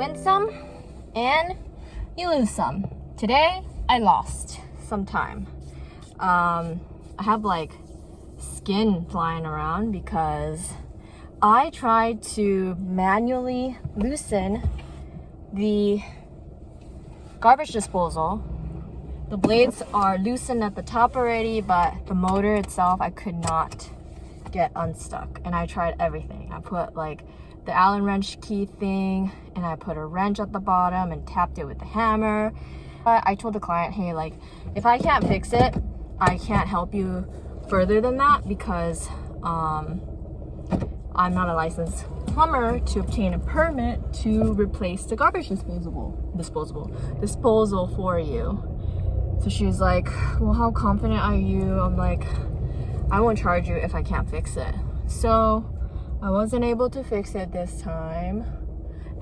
win some and you lose some. Today, I lost some time. I have like skin flying around because I tried to manually loosen the garbage disposal. The blades are loosened at the top already, but the motor itself I could not get unstuck, and I tried everything. I put like the Allen wrench key thing, and I put a wrench at the bottom and tapped it with the hammer. But I told the client, hey, like if I can't fix it, I can't help you further than that because I'm not a licensed plumber to obtain a permit to replace the garbage disposal for you. So she was like, well, how confident are you? I'm like, I won't charge you if I can't fix it. So I wasn't able to fix it this time.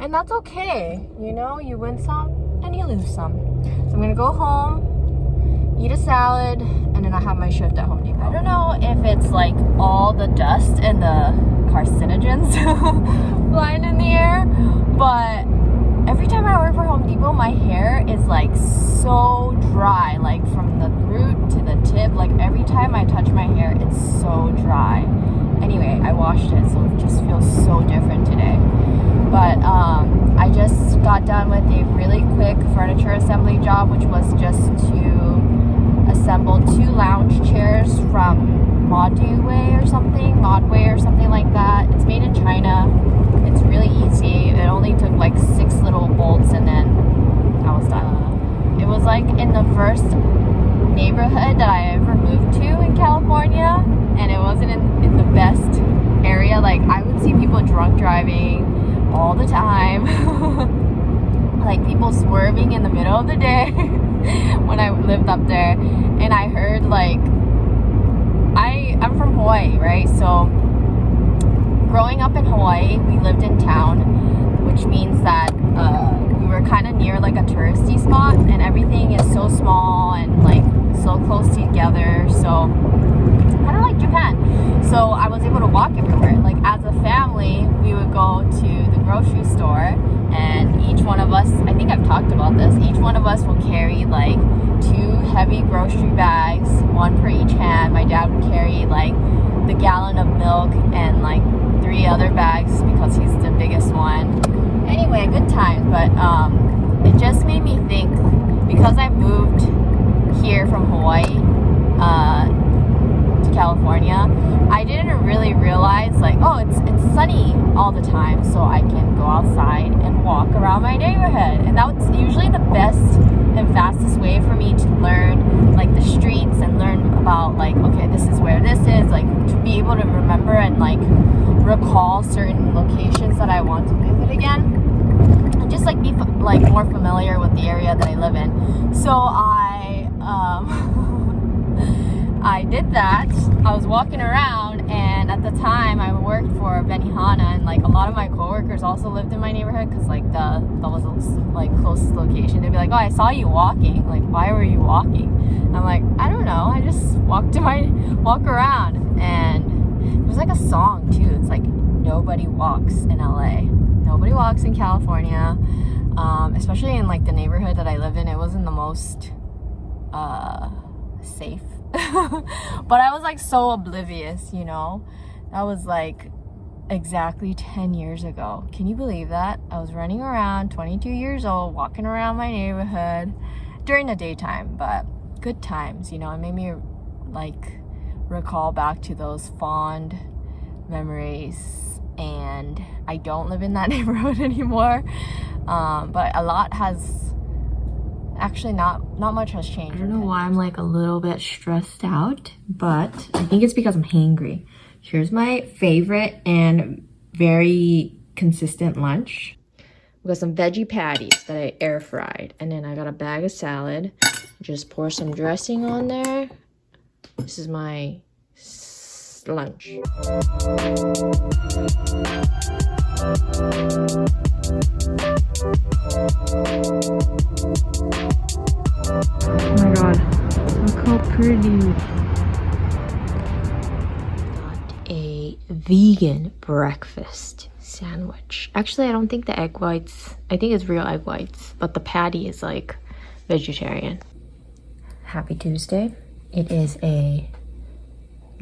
And that's okay. You know, you win some and you lose some. So I'm gonna go home, eat a salad, and then I have my shift at Home Depot. I don't know if it's like all the dust and the carcinogens flying in the air, but every time I work for Home Depot, my hair is like so dry, like from the root to the tip. Like every time I touch my hair, it's so dry. Anyway, I washed it, so it just feels so different today. But I just got done with a really quick furniture assembly job, which was just to assemble 2 lounge chairs from Modway or something like that. It's made in China. It's really easy. It only took like 6 little bolts and then I was done. It was like in the first neighborhood that I ever moved to in California, and it wasn't in the best area. Like I would see people drunk driving all the time. Like people swerving in the middle of the day when I lived up there. And I heard like I'm from Hawaii, right? So growing up in Hawaii, we lived in town, which means that we were kind of near like a touristy spot, and everything is so small and like so close together. So kind of like Japan. So I was able to walk everywhere. Like as a family, we would go to the grocery store, and each one of us, I think I've talked about this, each one of us will carry like 2 heavy grocery bags, 1 for each hand. My dad would carry like the gallon of milk and like 3 other bags because he's the biggest one. Anyway, good times. But it just made me think, because I moved here from Hawaii to California, I didn't really realize like, oh, it's sunny all the time, so I can go outside and walk around my neighborhood. And that was usually the best and fastest way for me to learn like the streets and learn about like, okay, this is where this is, like to be able to remember and like recall certain locations that I want to visit again, and just like be like more familiar with the area that I live in. So I did that. I was walking around, and at the time I worked for Benihana, and like a lot of my coworkers also lived in my neighborhood because like that was like closest location. They'd be like, oh, I saw you walking, like why were you walking? And I'm like, I don't know, I just walk around. And there's like a song too, it's like nobody walks in LA, nobody walks in California, especially in like the neighborhood that I live in. It wasn't the most safe. But I was like so oblivious, you know. That was like exactly 10 years ago. Can you believe that? I was running around, 22 years old, walking around my neighborhood during the daytime. But good times, you know. It made me like recall back to those fond memories. And I don't live in that neighborhood anymore, but a lot has actually not much has changed. I don't know why I'm like a little bit stressed out, but I think it's because I'm hangry. Here's my favorite and very consistent lunch. We got some veggie patties that I air fried, and then I got a bag of salad. Just pour some dressing on there. This is my lunch. Oh my god, look how pretty. Got a vegan breakfast. sandwich. Actually, I don't think the egg whites, I think it's real egg whites, but the patty is like vegetarian. Happy Tuesday. It is a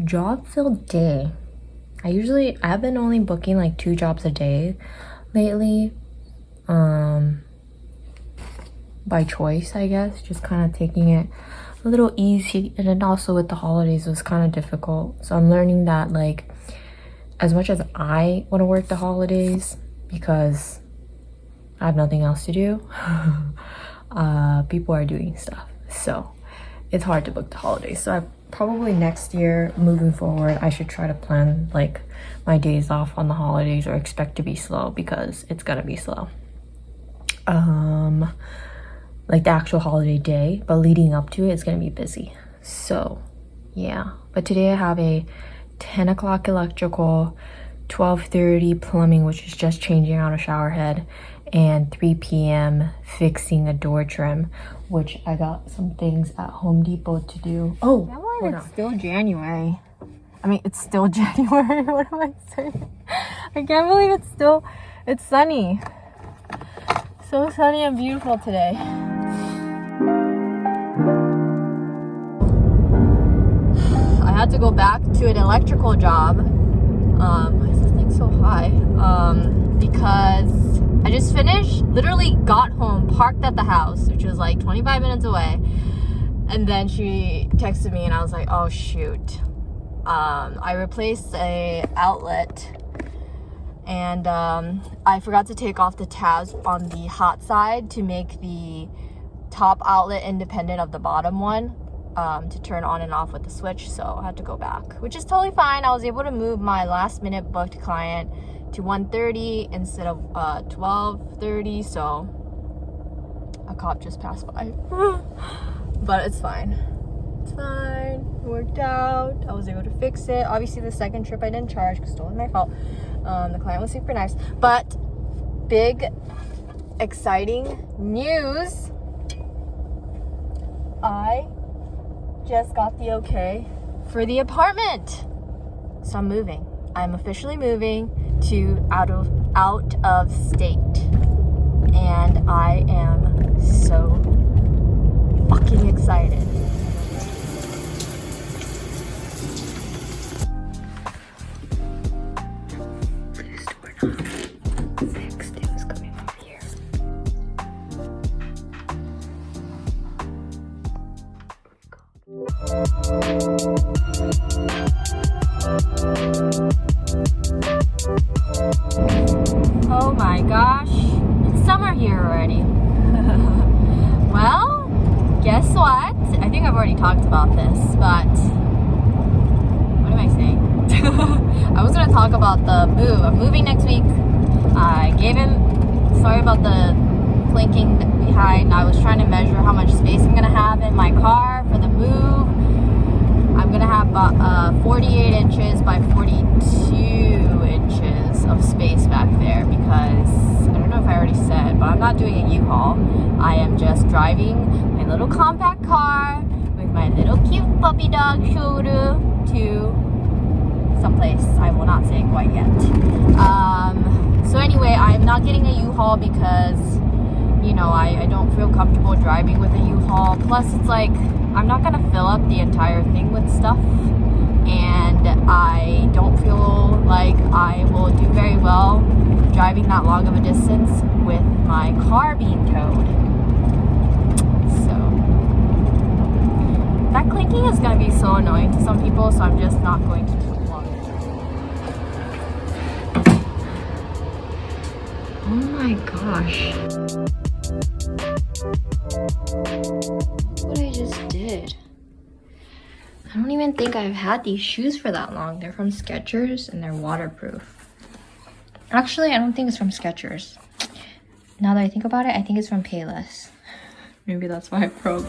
job-filled day. I've been only booking like 2 jobs a day lately. By choice, I guess. Just kind of taking it a little easy. And then also with the holidays, it was kind of difficult. So I'm learning that like, as much as I want to work the holidays because I have nothing else to do, people are doing stuff. So it's hard to book the holidays. So I probably next year, moving forward, I should try to plan like my days off on the holidays or expect to be slow because it's gonna be slow. Like the actual holiday day, but leading up to it, it's gonna be busy. So yeah, but today I have a 10 o'clock electrical, 12:30 plumbing, which is just changing out a shower head, and 3 p.m. fixing a door trim, which I got some things at Home Depot to do. Oh, it's still January. I mean, it's still January. What am I saying? I can't believe it's sunny. So sunny and beautiful today. I had to go back to an electrical job. Why is this thing so high? Because I just finished, literally got home, parked at the house, which was like 25 minutes away. And then she texted me and I was like, oh shoot. I replaced a outlet and I forgot to take off the tabs on the hot side to make the top outlet independent of the bottom one, to turn on and off with the switch. So I had to go back, which is totally fine. I was able to move my last minute booked client to 1:30 instead of 12:30. So a cop just passed by. But it's fine. It's fine. It worked out. I was able to fix it. Obviously, the second trip I didn't charge because it wasn't my fault. The client was super nice. But big, exciting news. I just got the okay for the apartment. So I'm moving. I'm officially moving to out of state. And I am so fucking excited. This door not fixed. It was coming over here. Oh my gosh, it's summer here already. Well, guess what? I think I've already talked about this, but what am I saying? I was gonna talk about the move. I'm moving next week. I gave him, sorry about the clinking behind. I was trying to measure how much space I'm gonna have in my car for the move. I'm gonna have 48 inches by 42 inches of space back there because I don't know if I already said, but I'm not doing a U-Haul. I am just driving my little compact car with my little cute puppy dog Shuguru to someplace I will not say quite yet. So anyway, I'm not getting a U-Haul because, you know, I don't feel comfortable driving with a U-Haul. Plus, it's like, I'm not gonna fill up the entire thing with stuff, and I don't feel like I will do very well driving that long of a distance with my car being towed. So that clinking is gonna be so annoying to some people, so I'm just not going to do it long. Oh my gosh. What I just did. I don't even think I've had these shoes for that long. They're from Skechers and they're waterproof. Actually, I don't think it's from Skechers. Now that I think about it, I think it's from Payless. Maybe that's why I broke.